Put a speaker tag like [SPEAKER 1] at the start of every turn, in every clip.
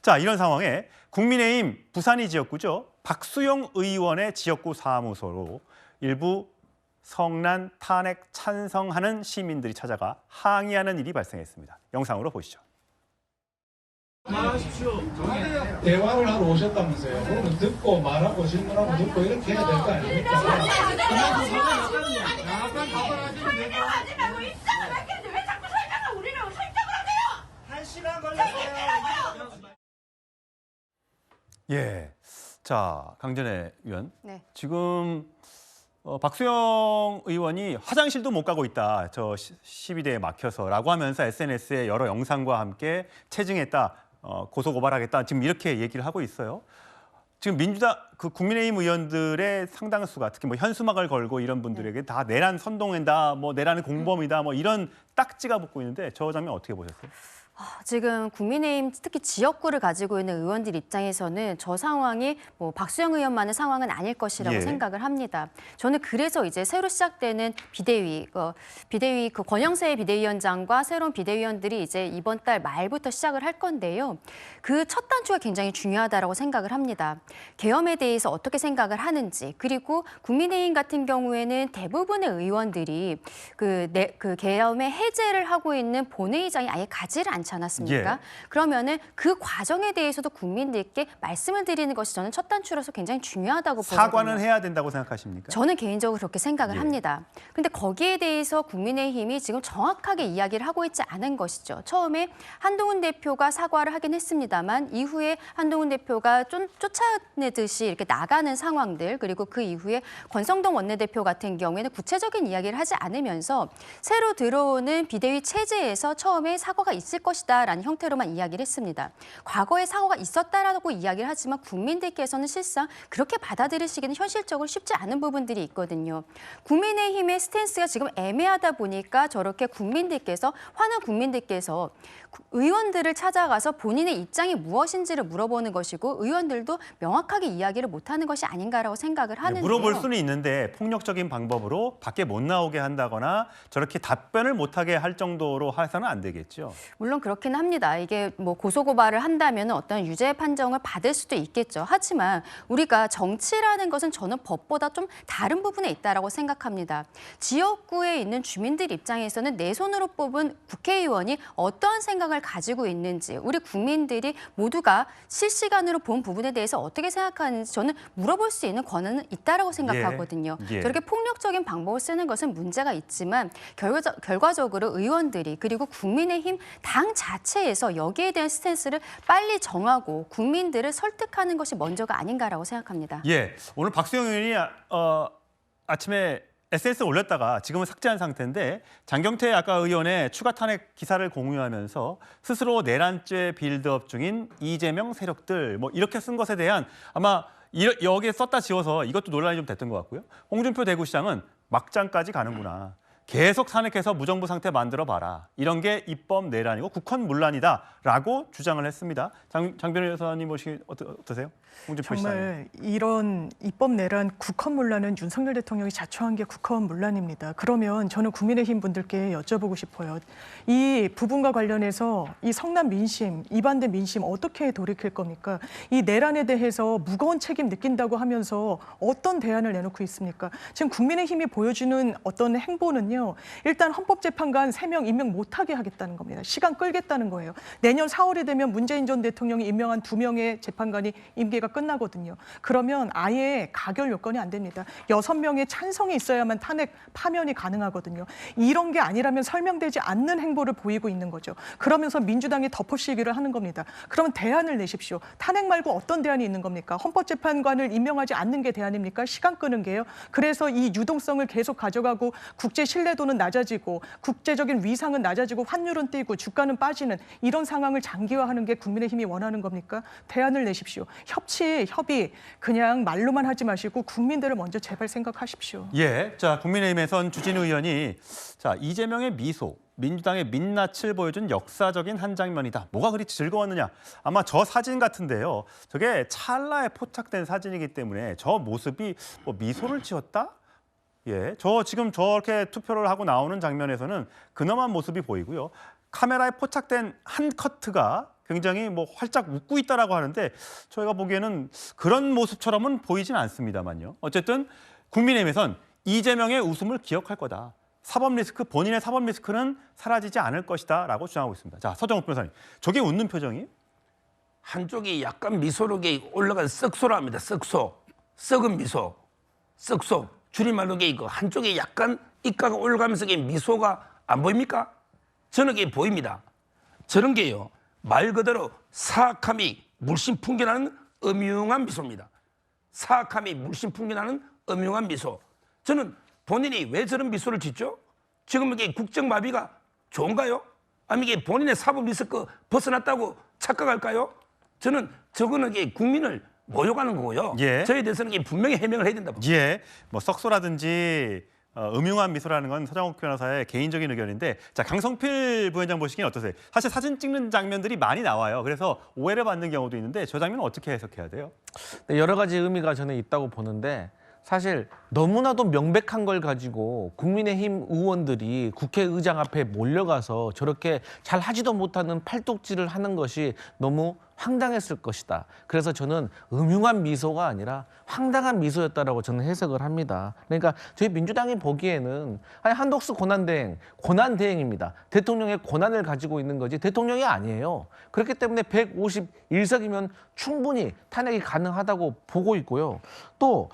[SPEAKER 1] 자, 이런 상황에 국민의힘 부산이 지역구죠. 박수영 의원의 지역구 사무소로 일부 성난 탄핵 찬성하는 시민들이 찾아가 항의하는 일이 발생했습니다. 영상으로 보시죠.
[SPEAKER 2] 말하십시오. 대화를 하러 오셨다면서요. 그러면 듣고 말하고 질문하고 듣고 이렇게 해야 될 거 아닙니까?
[SPEAKER 3] 설명하지 말고 입장을 밝혔는데 왜 자꾸 설명을 우리를 설정을 하세요?
[SPEAKER 4] 1시간 걸렸어요.
[SPEAKER 1] 예, 자, 강전혜 의원.
[SPEAKER 5] 네.
[SPEAKER 1] 지금 박수영 의원이 화장실도 못 가고 있다. 저 시위대에 막혀서라고 하면서 SNS에 여러 영상과 함께 체증했다. 고소 고발하겠다. 지금 이렇게 얘기를 하고 있어요. 지금 민주당 국민의힘 의원들의 상당수가 특히 뭐 현수막을 걸고 이런 분들에게 다 내란 선동한다, 뭐 내란의 공범이다, 뭐 이런 딱지가 붙고 있는데 저 장면 어떻게 보셨어요?
[SPEAKER 5] 지금 국민의힘 특히 지역구를 가지고 있는 의원들 입장에서는 저 상황이 뭐 박수영 의원만의 상황은 아닐 것이라고
[SPEAKER 1] 예.
[SPEAKER 5] 생각을 합니다. 저는 그래서 이제 새로 시작되는 비대위 그 권영세 비대위원장과 새로운 비대위원들이 이제 이번 달 말부터 시작을 할 건데요. 그 첫 단추가 굉장히 중요하다라고 생각을 합니다. 계엄에 대해서 어떻게 생각을 하는지, 그리고 국민의힘 같은 경우에는 대부분의 의원들이 그 계엄의 해제를 하고 있는 본회의장에 아예 가지를 않지 않았습니까?
[SPEAKER 1] 예.
[SPEAKER 5] 그러면은 그 과정에 대해서도 국민들께 말씀을 드리는 것이 저는 첫 단추로서 굉장히 중요하다고 보거든요.
[SPEAKER 1] 사과는 해야 된다고 생각하십니까?
[SPEAKER 5] 저는 개인적으로 그렇게 생각을
[SPEAKER 1] 예.
[SPEAKER 5] 합니다. 근데 거기에 대해서 국민의힘이 지금 정확하게 이야기를 하고 있지 않은 것이죠. 처음에 한동훈 대표가 사과를 하긴 했습니다만 이후에 한동훈 대표가 좀 쫓아내듯이 이렇게 나가는 상황들, 그리고 그 이후에 권성동 원내대표 같은 경우에는 구체적인 이야기를 하지 않으면서 새로 들어오는 비대위 체제에서 처음에 사과가 있을 것이다라는 형태로만 이야기를 했습니다. 과거에 사과가 있었다라고 이야기를 하지만 국민들께서는 실상 그렇게 받아들이시기는 현실적으로 쉽지 않은 부분들이 있거든요. 국민의힘의 스탠스가 지금 애매하다 보니까 저렇게 화난 국민들께서 의원들을 찾아가서 본인의 입장이 무엇인지를 물어보는 것이고 의원들도 명확하게 이야기를 못하는 것이 아닌가라고 생각을 하는데요.
[SPEAKER 1] 물어볼 수는 있는데 폭력적인 방법으로 밖에 못 나오게 한다거나 저렇게 답변을 못하게 할 정도로 해서는 안 되겠죠.
[SPEAKER 5] 물론 그렇긴 합니다. 이게 뭐 고소고발을 한다면 어떤 유죄 판정을 받을 수도 있겠죠. 하지만 우리가 정치라는 것은 저는 법보다 좀 다른 부분에 있다라고 생각합니다. 지역구에 있는 주민들 입장에서는 내 손으로 뽑은 국회의원이 어떠한 생각을 가지고 있는지, 우리 국민들이 모두가 실시간으로 본 부분에 대해서 어떻게 생각하는지 저는 물어볼 수 있는 권한은 있다라고 생각하거든요.
[SPEAKER 1] 예.
[SPEAKER 5] 저렇게 폭력적인 방법을 쓰는 것은 문제가 있지만 결과적으로 의원들이 그리고 국민의힘 당 자체에서 여기에 대한 스탠스를 빨리 정하고 국민들을 설득하는 것이 먼저가 아닌가라고 생각합니다.
[SPEAKER 1] 예, 오늘 박수영 의원이 아침에 SNS에 올렸다가 지금은 삭제한 상태인데 장경태 아까 의원의 추가 탄핵 기사를 공유하면서 스스로 내란죄 빌드업 중인 이재명 세력들 뭐 이렇게 쓴 것에 대한 아마 여기에 썼다 지워서 이것도 논란이 좀 됐던 것 같고요. 홍준표 대구시장은 막장까지 가는구나. 계속 탄핵해서 무정부 상태 만들어봐라. 이런 게 입법 내란이고 국헌 문란이다라고 주장을 했습니다. 장 변호사님 어떠세요? 홍준표
[SPEAKER 6] 정말 이런 입법 내란, 국헌 문란은 윤석열 대통령이 자초한 게 국헌 문란입니다. 그러면 저는 국민의힘 분들께 여쭤보고 싶어요. 이 부분과 관련해서 이 성남 민심, 이반대 민심 어떻게 돌이킬 겁니까? 이 내란에 대해서 무거운 책임 느낀다고 하면서 어떤 대안을 내놓고 있습니까? 지금 국민의힘이 보여주는 어떤 행보는요. 일단 헌법재판관 3명 임명 못하게 하겠다는 겁니다. 시간 끌겠다는 거예요. 내년 4월이 되면 문재인 전 대통령이 임명한 2명의 재판관이 임기가 끝나거든요. 그러면 아예 가결 요건이 안 됩니다. 6명의 찬성이 있어야만 탄핵 파면이 가능하거든요. 이런 게 아니라면 설명되지 않는 행보를 보이고 있는 거죠. 그러면서 민주당이 덮어씌기를 하는 겁니다. 그러면 대안을 내십시오. 탄핵 말고 어떤 대안이 있는 겁니까? 헌법재판관을 임명하지 않는 게 대안입니까? 시간 끄는 게요. 그래서 이 유동성을 계속 가져가고 국제 신뢰도는 낮아지고 국제적인 위상은 낮아지고 환율은 뛰고 주가는 빠지는 이런 상황을 장기화하는 게 국민의힘이 원하는 겁니까? 대안을 내십시오. 협의 그냥 말로만 하지 마시고 국민들을 먼저 제발 생각하십시오.
[SPEAKER 1] 예, 자 국민의힘에선 주진우 의원이 자 이재명의 미소, 민주당의 민낯을 보여준 역사적인 한 장면이다. 뭐가 그리 즐거웠느냐? 아마 저 사진 같은데요. 저게 찰나에 포착된 사진이기 때문에 저 모습이 뭐 미소를 지었다? 예, 저 지금 저렇게 투표를 하고 나오는 장면에서는 근엄한 모습이 보이고요. 카메라에 포착된 한 커트가 굉장히 뭐 활짝 웃고 있다라고 하는데 저희가 보기에는 그런 모습처럼은 보이진 않습니다만요. 어쨌든 국민의힘에선 이재명의 웃음을 기억할 거다. 사법 리스크, 본인의 사법 리스크는 사라지지 않을 것이다라고 주장하고 있습니다. 자, 서정욱 변호사님, 저게 웃는 표정이?
[SPEAKER 7] 한쪽이 약간 미소로 올라간 썩소랍니다. 썩소, 썩은 미소, 썩소. 줄임말로 이거 한쪽에 약간 입가가 올라가면서 미소가 안 보입니까? 저는 그게 보입니다. 저런 게요, 말 그대로 사악함이 물씬 풍겨나는 음흉한 미소입니다. 사악함이 물씬 풍겨나는 음흉한 미소. 저는 본인이 왜 저런 미소를 짓죠? 지금 이게 국정마비가 좋은가요? 아니면 이게 본인의 사법 리스크 벗어났다고 착각할까요? 저는 저거는 이게 국민을 모욕하는 거고요.
[SPEAKER 1] 예.
[SPEAKER 7] 저에 대해서는 이게 분명히 해명을 해야 된다.
[SPEAKER 1] 예, 뭐 썩소라든지 음흉한 미소라는 건 서정욱 변호사의 개인적인 의견인데, 자, 강성필 부위원장 보시기엔 어떠세요? 사실 사진 찍는 장면들이 많이 나와요. 그래서 오해를 받는 경우도 있는데 저 장면은 어떻게 해석해야 돼요?
[SPEAKER 8] 네, 여러 가지 의미가 저는 있다고 보는데, 사실 너무나도 명백한 걸 가지고 국민의힘 의원들이 국회의장 앞에 몰려가서 저렇게 잘 하지도 못하는 팔뚝질을 하는 것이 너무 황당했을 것이다. 그래서 저는 음흉한 미소가 아니라 황당한 미소였다라고 저는 해석을 합니다. 그러니까 저희 민주당이 보기에는 아니, 한독수 고난대행입니다. 대통령의 고난을 가지고 있는 거지 대통령이 아니에요. 그렇기 때문에 151석이면 충분히 탄핵이 가능하다고 보고 있고요. 또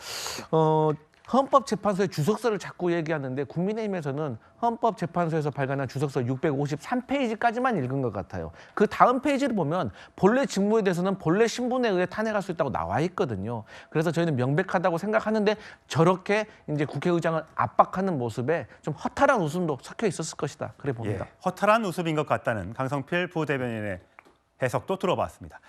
[SPEAKER 8] 헌법재판소의 주석서를 자꾸 얘기하는데, 국민의힘에서는 헌법재판소에서 발간한 주석서 653페이지까지만 읽은 것 같아요. 그 다음 페이지를 보면 본래 직무에 대해서는 본래 신분에 의해 탄핵할 수 있다고 나와 있거든요. 그래서 저희는 명백하다고 생각하는데, 저렇게 이제 국회의장을 압박하는 모습에 좀 허탈한 웃음도 섞여 있었을 것이다. 그래 봅니다.
[SPEAKER 1] 예, 허탈한 웃음인 것 같다는 강성필 부대변인의 해석도 들어봤습니다.